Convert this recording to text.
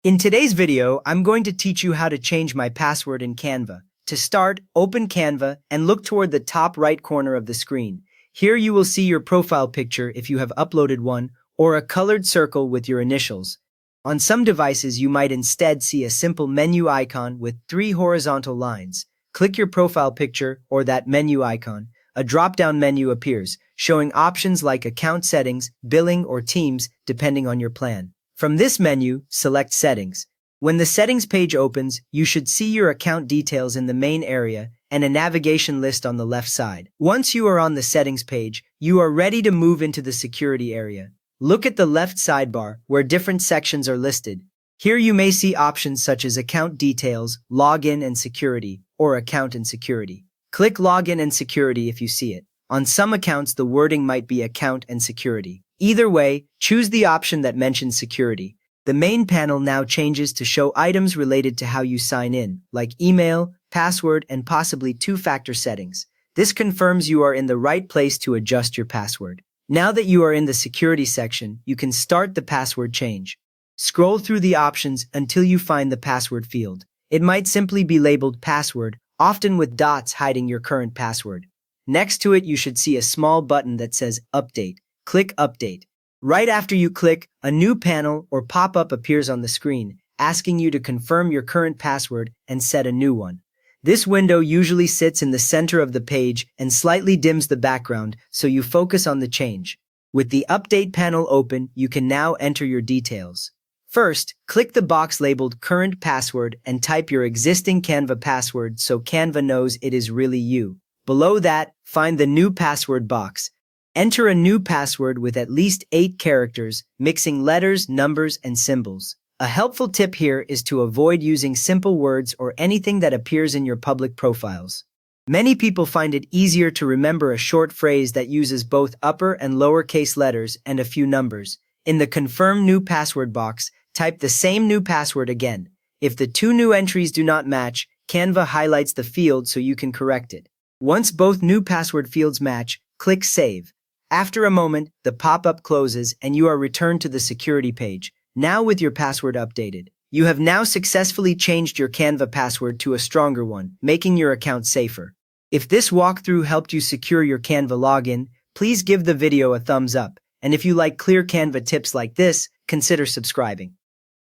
In today's video, I'm going to teach you how to change my password in Canva. To start, open Canva and look toward the top right corner of the screen. Here you will see your profile picture if you have uploaded one, or a colored circle with your initials. On some devices, you might instead see a simple menu icon with 3 horizontal lines. Click your profile picture or that menu icon. A drop-down menu appears, showing options like account settings, billing, or teams, depending on your plan. From this menu, select Settings. When the Settings page opens, you should see your account details in the main area and a navigation list on the left side. Once you are on the Settings page, you are ready to move into the Security area. Look at the left sidebar, where different sections are listed. Here you may see options such as Account Details, Login and Security, or Account and Security. Click Login and Security if you see it. On some accounts, the wording might be Account and Security. Either way, choose the option that mentions security. The main panel now changes to show items related to how you sign in, like email, password, and possibly 2-factor settings. This confirms you are in the right place to adjust your password. Now that you are in the security section, you can start the password change. Scroll through the options until you find the password field. It might simply be labeled password, often with dots hiding your current password. Next to it, you should see a small button that says Update. Click Update. Right after you click, a new panel or pop-up appears on the screen, asking you to confirm your current password and set a new one. This window usually sits in the center of the page and slightly dims the background, so you focus on the change. With the Update panel open, you can now enter your details. First, click the box labeled Current Password and type your existing Canva password so Canva knows it is really you. Below that, find the New Password box. Enter a new password with at least 8 characters, mixing letters, numbers, and symbols. A helpful tip here is to avoid using simple words or anything that appears in your public profiles. Many people find it easier to remember a short phrase that uses both upper and lowercase letters and a few numbers. In the Confirm New Password box, type the same new password again. If the 2 new entries do not match, Canva highlights the field so you can correct it. Once both new password fields match, click Save. After a moment, the pop-up closes and you are returned to the security page, now with your password updated. You have now successfully changed your Canva password to a stronger one, making your account safer. If this walkthrough helped you secure your Canva login, please give the video a thumbs up. And if you like clear Canva tips like this, consider subscribing.